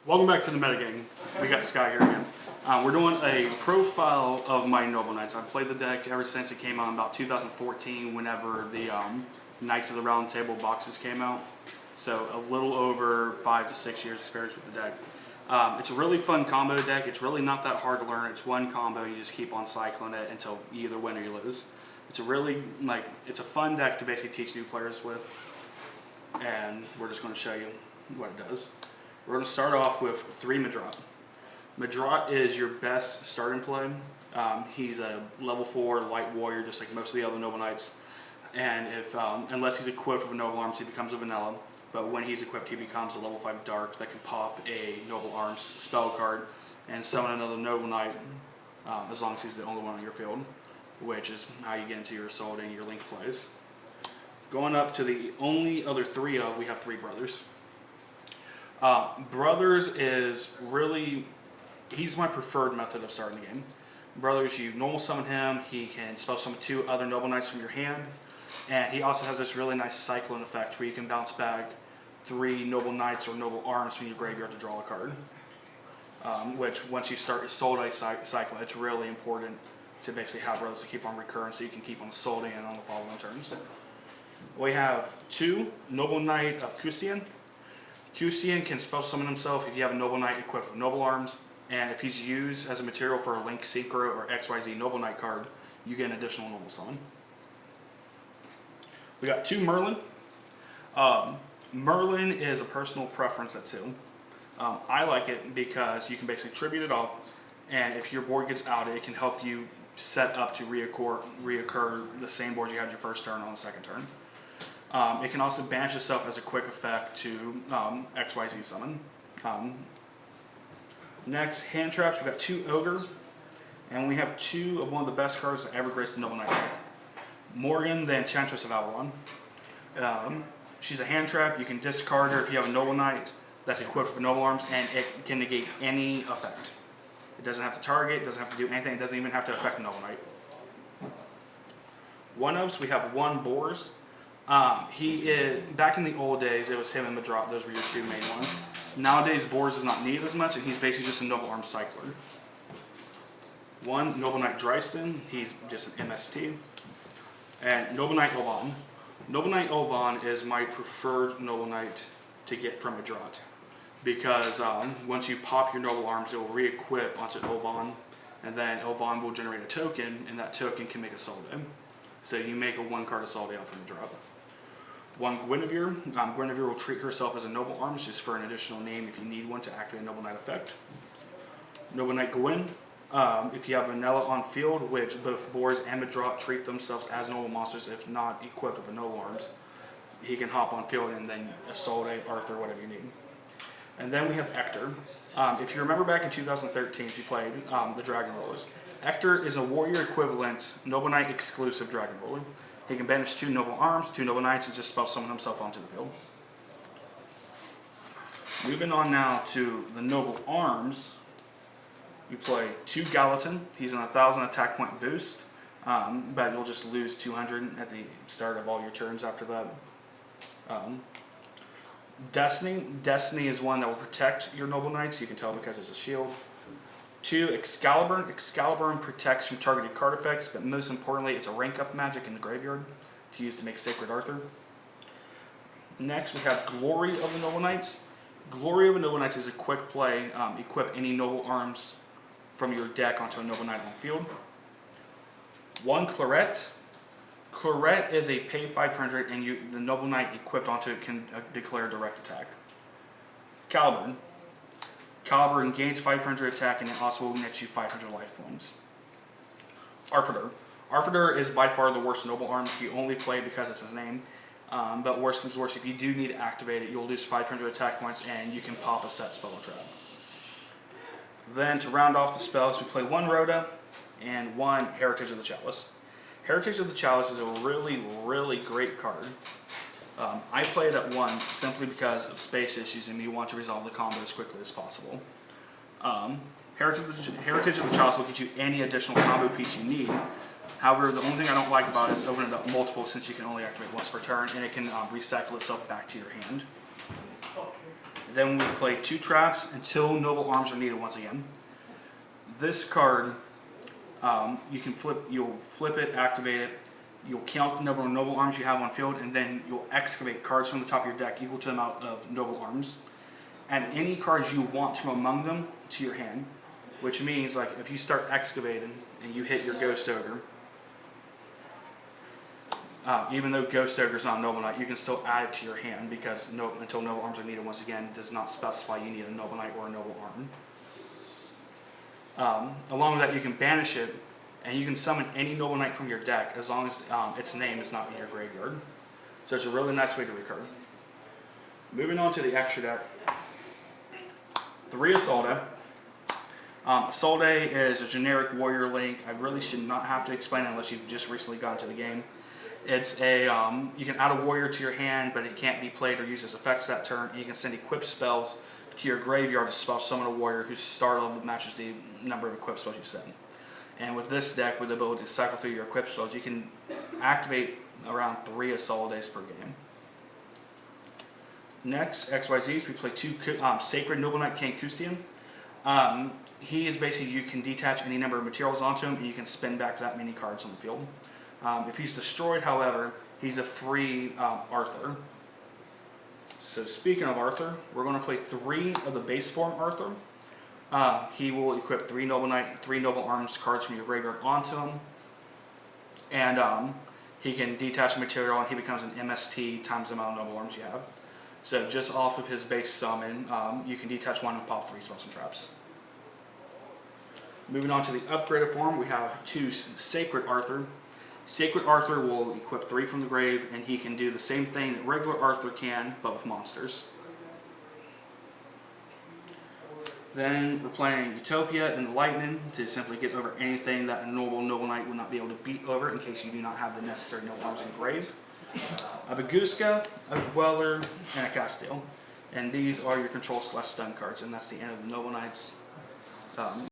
Welcome back to the metagame. We got Sky here again. We're doing a profile of my Noble Knights. I've played the deck ever since it came out in about 2014, whenever the Knights of the Round Table boxes came out. So a little over 5 to 6 years experience with the deck. It's a really fun combo deck. It's really not that hard to learn. It's one combo. You just keep on cycling it until you either win or you lose. It's a really, it's a fun deck to basically teach new players with. And we're just going to show you what it does. We're going to start off with 3 Madrat. Madrat is your best starting play. He's a level 4 light warrior, just like most of the other Noble Knights. And if unless he's equipped with a Noble Arms, he becomes a vanilla. But when he's equipped, he becomes a level 5 dark that can pop a Noble Arms spell card and summon another Noble Knight, as long as he's the only one on your field, which is how you get into your Assault and your Link plays. Going up to the only other 3 of, we have 3 Brothers. Brothers is really, he's my preferred method of starting the game. Brothers, you normal summon him, he can spell summon 2 other Noble Knights from your hand, and he also has this really nice cycling effect where you can bounce back 3 Noble Knights or Noble Arms from your graveyard to draw a card. Which, once you start your Soul Day cycle, it's really important to basically have Brothers to keep on recurring so you can keep on Soul Day on the following turns. We have 2 Noble Knight of Kustian. Kustian can spell summon himself if you have a Noble Knight equipped with Noble Arms, and if he's used as a material for a Link Secret or XYZ Noble Knight card, you get an additional Noble Summon. We got 2 Merlin. Merlin is a personal preference at 2. I like it because you can basically tribute it off, and if your board gets outed, it can help you set up to reoccur the same board you had your first turn on the second turn. It can also banish itself as a quick effect to XYZ summon. Next, hand traps. We've got 2 Ogre, and we have 2 of one of the best cards that ever graced the Noble Knight deck. Morgan, the Enchantress of Avalon. She's a hand trap. You can discard her if you have a Noble Knight that's equipped with Noble Arms, and it can negate any effect. It doesn't have to target, it doesn't have to do anything, it doesn't even have to affect a Noble Knight. 1-ofs, we have 1 Boars. He is, back in the old days, it was him and Madrat, those were your 2 main ones. Nowadays, Boars is not needed as much, and he's basically just a Noble Arms cycler. 1 Noble Knight Dryston, he's just an MST. And Noble Knight Elvan. Noble Knight Elvan is my preferred Noble Knight to get from Madrat, because once you pop your Noble Arms, it will re-equip onto Elvan, and then Elvan will generate a token, and that token can make a Soul Day. So you make a 1-card Assault Day out from the drop. 1 Guinevere. Guinevere will treat herself as a Noble Arms just for an additional name if you need one to activate a Noble Knight effect. Noble Knight Gwyn. If you have Vanilla on field, which both Boars and Madrat treat themselves as Noble Monsters if not equipped with a Noble Arms, he can hop on field and then Assault Day, Arthur, whatever you need. And then we have Ector. If you remember back in 2013, if you played the Dragon Rollers, Ector is a warrior equivalent, Noble Knight exclusive Dragon Roller. He can banish 2 Noble Arms, 2 Noble Knights, and just spell summon himself onto the field. Moving on now to the Noble Arms, you play 2 Gallatin. He's an 1,000 attack point boost, but you'll just lose 200 at the start of all your turns after that. Destiny. Destiny is one that will protect your Noble Knights. You can tell because it's a shield. 2 Excalibur. Excalibur protects from targeted card effects, but most importantly, it's a rank up magic in the graveyard to use to make Sacred Arthur. Next, we have Glory of the Noble Knights. Glory of the Noble Knights is a quick play. Equip any Noble Arms from your deck onto a Noble Knight on the field. 1 Claret. Claret is a pay 500, and the Noble Knight equipped onto it can declare direct attack. Caliburn. Caliburn gains 500 attack, and it also will net you 500 life points. Arthur. Arthur is by far the worst Noble Arms. He only play because it's his name. But worse comes to worse, if you do need to activate it, you'll lose 500 attack points, and you can pop a set spell trap. Then to round off the spells, we play 1 Rhoda and 1 Heritage of the Chalice. Heritage of the Chalice is a really, really great card. I play it at 1 simply because of space issues and me want to resolve the combo as quickly as possible. Heritage of the Chalice will get you any additional combo piece you need. However, the only thing I don't like about it is opening it up multiple, since you can only activate once per turn, and it can recycle itself back to your hand. Then we play 2 traps until noble arms are needed once again. This card, you'll flip it, activate it, you'll count the number of noble arms you have on field, and then you'll excavate cards from the top of your deck equal to the amount of noble arms. Add any cards you want from among them to your hand, which means like if you start excavating and you hit your Ghost Ogre, even though Ghost Ogre is not a Noble Knight, you can still add it to your hand because until Noble Arms are needed once again does not specify you need a Noble Knight or a Noble Arm. Along with that, you can banish it, and you can summon any Noble Knight from your deck as long as its name is not in your graveyard. So it's a really nice way to recur. Moving on to the extra deck. 3 Isolde. Isolde is a generic warrior link. I really should not have to explain it unless you've just recently gotten to the game. It's a, you can add a warrior to your hand, but it can't be played or used as effects that turn. And you can send equipped spells to your graveyard to spell summon a warrior whose star level matches the number of equipped spells you send. And with this deck, with the ability to cycle through your equipped spells, you can activate around 3 Isoldes per game. Next, XYZs, we play 2 Sacred Noble Knight King Custian. He is basically, you can detach any number of materials onto him, and you can spin back that many cards on the field. If he's destroyed, however, he's a free Arthur. So speaking of Arthur, we're going to play 3 of the base form Arthur. He will equip 3 Noble Arms cards from your graveyard onto him. And he can detach material, and he becomes an MST times the amount of Noble Arms you have. So just off of his base summon, you can detach 1 and pop 3 spells and traps. Moving on to the upgraded form, we have 2 Sacred Arthur. Sacred Arthur will equip 3 from the grave, and he can do the same thing that regular Arthur can, but with monsters. Then we're playing Utopia and the Lightning to simply get over anything that a normal Noble Knight would not be able to beat over in case you do not have the necessary Noble Arms in the grave. A Baguska, a Dweller, and a Castile. And these are your control/stun cards, and that's the end of the Noble Knights.